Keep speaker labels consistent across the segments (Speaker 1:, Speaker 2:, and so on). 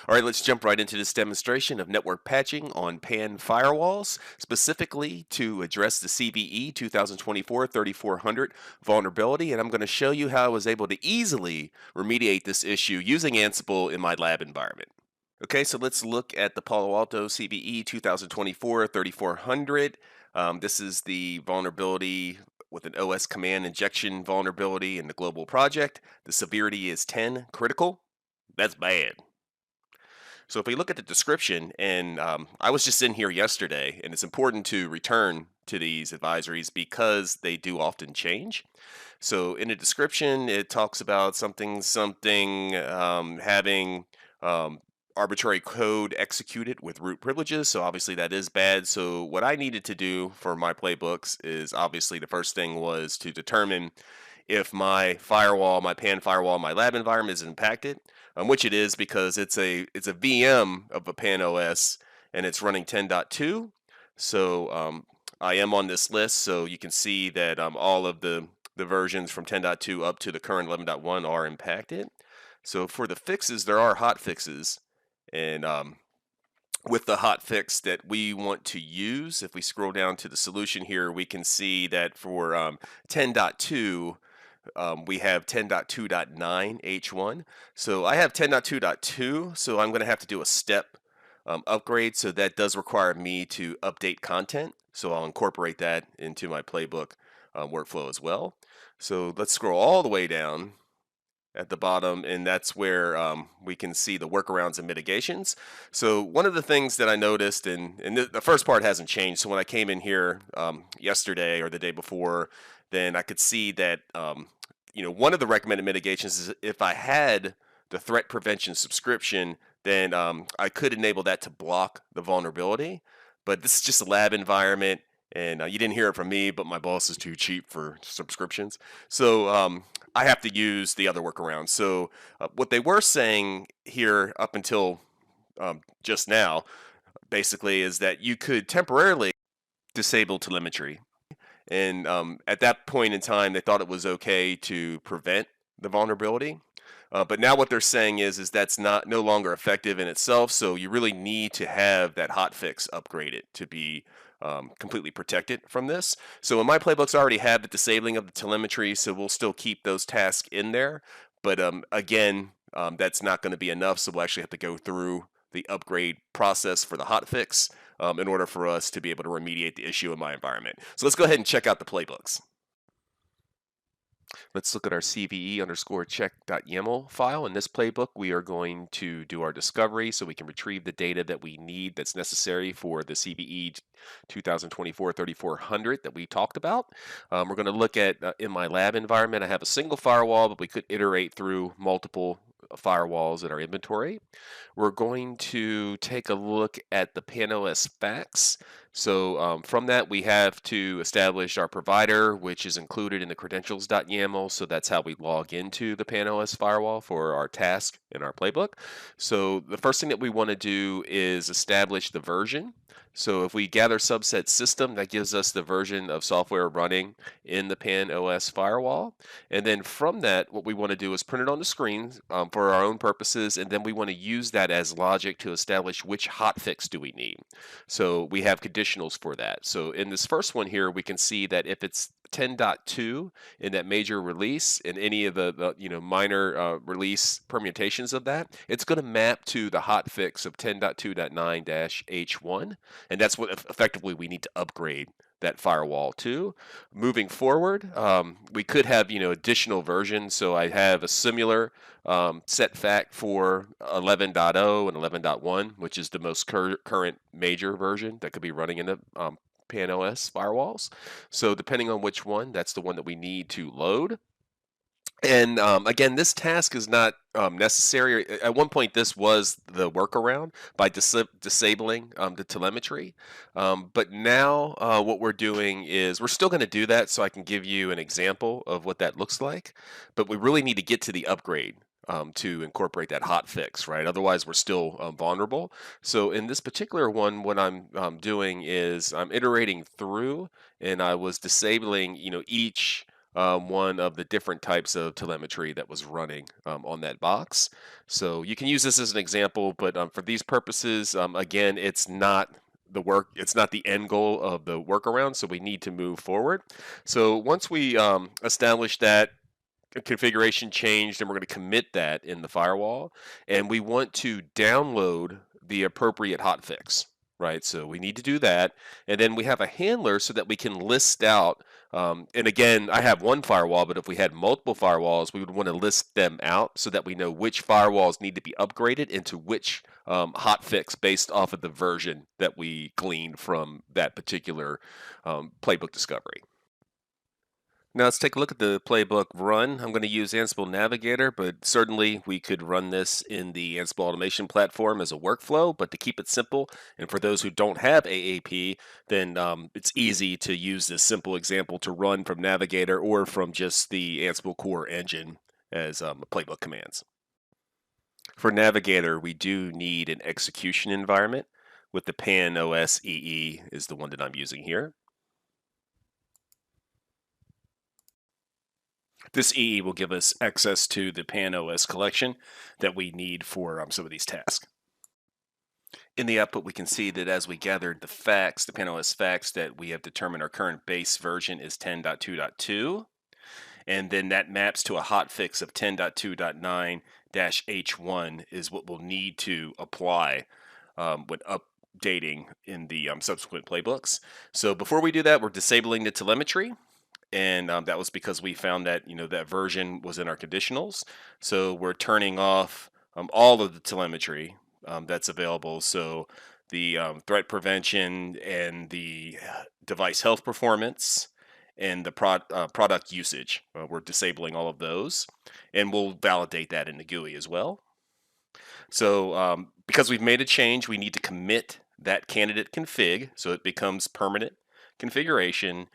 Speaker 1: All right, let's jump right into this demonstration of network patching on PAN firewalls, specifically to address the CVE 2024-3400 vulnerability. And I'm going to show you how I was able to easily remediate this issue using Ansible in my lab environment. Okay, so let's look at the Palo Alto CVE 2024-3400. This is the vulnerability with an OS command injection vulnerability in the global project. The severity is 10 critical. That's bad. So if we look at the description, and I was just in here yesterday, and it's important to return to these advisories because they do often change. So in the description, it talks about having um, arbitrary code executed with root privileges. So obviously that is bad. So what I needed to do for my playbooks is obviously the first thing was to determine if my firewall, my PAN firewall, my lab environment is impacted, which it is because it's a VM of a PAN OS and it's running 10.2. So I am on this list, so you can see that all of the versions from 10.2 up to the current 11.1 are impacted. So for the fixes, there are hot fixes, and with the hot fix that we want to use, if we scroll down to the solution here, we can see that for 10.2, we have 10.2.9 H1. So I have 10.2.2, so I'm going to have to do a step upgrade. So that does require me to update content. So I'll incorporate that into my playbook workflow as well. So let's scroll all the way down at the bottom, and that's where we can see the workarounds and mitigations. So one of the things that I noticed, and the first part hasn't changed. So when I came in here yesterday or the day before, then I could see that one of the recommended mitigations is if I had the threat prevention subscription, then I could enable that to block the vulnerability. But this is just a lab environment, and you didn't hear it from me, but my boss is too cheap for subscriptions. So I have to use the other workaround. So what they were saying here up until just now, basically, is that you could temporarily disable telemetry. And at that point in time, they thought it was okay to prevent the vulnerability. But now what they're saying is that's no longer effective in itself. So you really need to have that hotfix upgraded to be completely protected from this. So in my playbooks, I already have the disabling of the telemetry, so we'll still keep those tasks in there. But again, that's not going to be enough. So we'll actually have to go through the upgrade process for the hotfix in order for us to be able to remediate the issue in my environment. So let's go ahead and check out the playbooks. Let's look at our CVE_check.yaml file. In this playbook, we are going to do our discovery so we can retrieve the data that we need that's necessary for the CVE 2024-3400 that we talked about. We're going to look at, in my lab environment, I have a single firewall, but we could iterate through multiple firewalls in our inventory. We're going to take a look at the PAN-OS facts. So from that, we have to establish our provider, which is included in the credentials.yaml. So that's how we log into the PAN-OS firewall for our task in our playbook. So the first thing that we want to do is establish the version. So if we gather subset system, that gives us the version of software running in the PAN-OS firewall. And then from that, what we want to do is print it on the screen for our own purposes, and then we want to use that as logic to establish which hotfix do we need. So we have conditionals for that. So in this first one here, we can see that if it's 10.2 in that major release and any of the minor release permutations of that, it's going to map to the hotfix of 10.2.9-H1, and that's what effectively we need to upgrade that firewall to. Moving forward, we could have additional versions. So I have a similar set fact for 11.0 and 11.1, which is the most current major version that could be running in the PAN-OS firewalls. So depending on which one, that's the one that we need to load. And again, this task is not necessary. At one point, this was the workaround by disabling the telemetry. But now what we're doing is we're still going to do that, so I can give you an example of what that looks like. But we really need to get to the upgrade to incorporate that hotfix, right? Otherwise, we're still vulnerable. So in this particular one, what I'm doing is I'm iterating through, and I was disabling, each one of the different types of telemetry that was running on that box. So you can use this as an example, but for these purposes, again, it's not the end goal of the workaround, so we need to move forward. So once we establish that configuration changed, and we're going to commit that in the firewall, and we want to download the appropriate hotfix, right? So we need to do that, and then we have a handler so that we can list out. And again, I have one firewall, but if we had multiple firewalls, we would want to list them out so that we know which firewalls need to be upgraded into which hotfix based off of the version that we gleaned from that particular playbook discovery. Now let's take a look at the playbook run. I'm going to use Ansible Navigator, but certainly we could run this in the Ansible automation platform as a workflow. But to keep it simple, and for those who don't have AAP, then it's easy to use this simple example to run from Navigator or from just the Ansible core engine as playbook commands. For Navigator, we do need an execution environment with the PAN OS EE is the one that I'm using here. This EE will give us access to the PAN OS collection that we need for some of these tasks. In the output, we can see that as we gathered the facts, the PAN OS facts, that we have determined our current base version is 10.2.2, and then that maps to a hotfix of 10.2.9-H1 is what we'll need to apply when updating in the subsequent playbooks. So before we do that, we're disabling the telemetry. And that was because we found that that version was in our conditionals. So we're turning off all of the telemetry that's available. So the threat prevention and the device health performance and the product usage. We're disabling all of those, and we'll validate that in the GUI as well. So because we've made a change, we need to commit that candidate config so it becomes permanent configuration.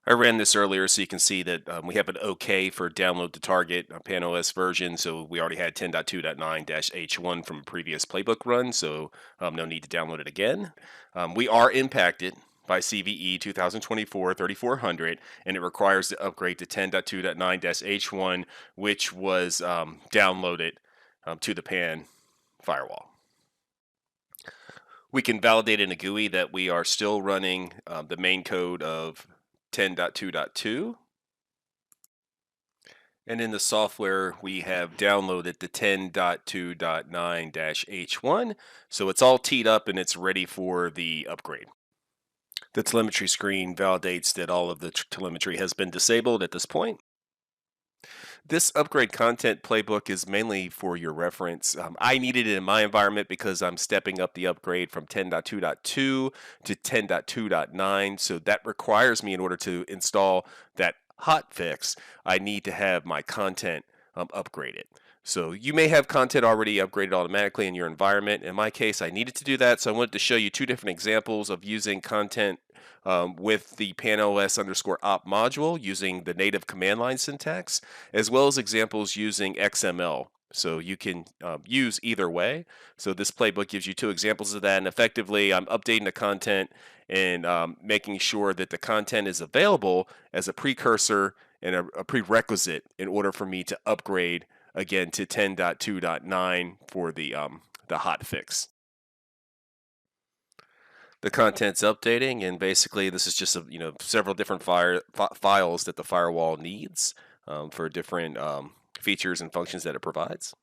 Speaker 1: I ran this earlier so you can see that we have an OK for download to target PAN OS version. So we already had 10.2.9-H1 from a previous playbook run, so no need to download it again. We are impacted by CVE 2024-3400, and it requires the upgrade to 10.2.9-H1, which was downloaded to the PAN firewall. We can validate in a GUI that we are still running the main code of 10.2.2, and in the software we have downloaded the 10.2.9-H1, so it's all teed up and it's ready for the upgrade. The telemetry screen validates that all of the telemetry has been disabled at this point. This upgrade content playbook is mainly for your reference. I needed it in my environment because I'm stepping up the upgrade from 10.2.2 to 10.2.9. So that requires me, in order to install that hotfix, I need to have my content upgraded. So you may have content already upgraded automatically in your environment. In my case, I needed to do that. So I wanted to show you two different examples of using content with the panos_op module using the native command line syntax, as well as examples using XML. So you can use either way. So this playbook gives you two examples of that, and effectively I'm updating the content and making sure that the content is available as a precursor and a prerequisite in order for me to upgrade again to 10.2.9 for the hotfix. The content's updating, and basically this is just several different files that the firewall needs for different features and functions that it provides.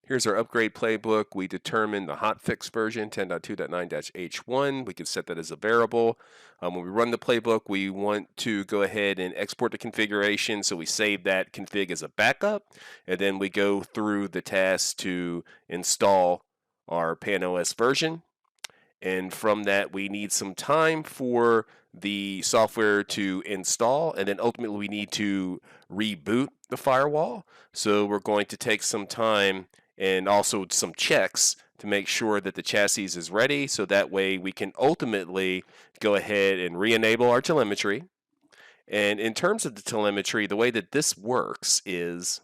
Speaker 1: Here's our upgrade playbook. We determined the hotfix version 10.2.9-H1. We can set that as a variable. When we run the playbook, we want to go ahead and export the configuration, so we save that config as a backup, and then we go through the tasks to install our PAN OS version. And from that, we need some time for the software to install, and then ultimately we need to reboot the firewall. So we're going to take some time and also some checks to make sure that the chassis is ready, so that way we can ultimately go ahead and re-enable our telemetry. And in terms of the telemetry, the way that this works is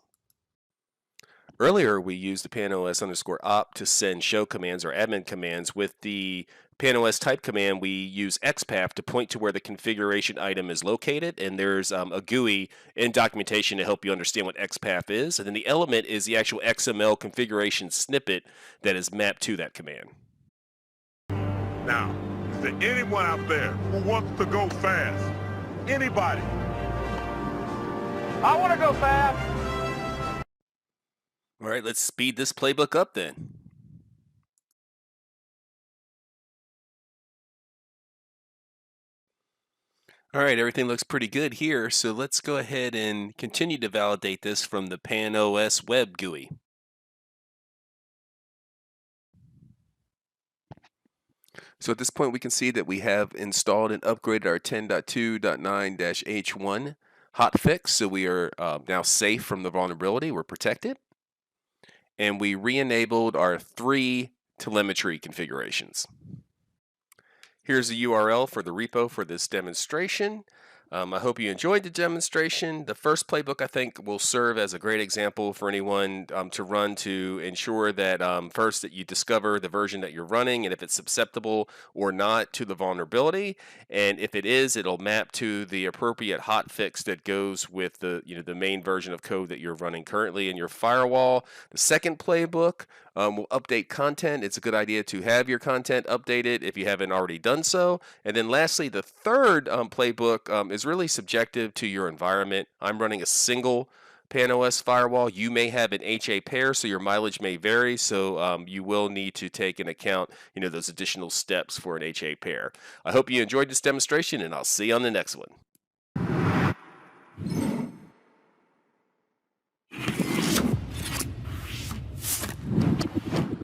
Speaker 1: Earlier, we used the panos_op to send show commands or admin commands. With the panos type command, we use xpath to point to where the configuration item is located, and there's a GUI in documentation to help you understand what xpath is. And then the element is the actual XML configuration snippet that is mapped to that command.
Speaker 2: Now, is there anyone out there who wants to go fast? Anybody?
Speaker 3: I want to go fast.
Speaker 1: All right, let's speed this playbook up then. All right, everything looks pretty good here, so let's go ahead and continue to validate this from the panos web GUI. So at this point, we can see that we have installed and upgraded our 10.2.9-H1 hotfix, so we are now safe from the vulnerability. We're protected. And we re-enabled our 3 telemetry configurations. Here's the URL for the repo for this demonstration. I hope you enjoyed the demonstration. The first playbook, I think, will serve as a great example for anyone to run to ensure that first that you discover the version that you're running and if it's susceptible or not to the vulnerability. And if it is, it'll map to the appropriate hotfix that goes with the the main version of code that you're running currently in your firewall. The second playbook will update content. It's a good idea to have your content updated if you haven't already done so. And then lastly, the third playbook is really subjective to your environment. I'm running a single panos firewall. You may have an HA pair, so your mileage may vary. So you will need to take into account, those additional steps for an HA pair. I hope you enjoyed this demonstration, and I'll see you on the next one.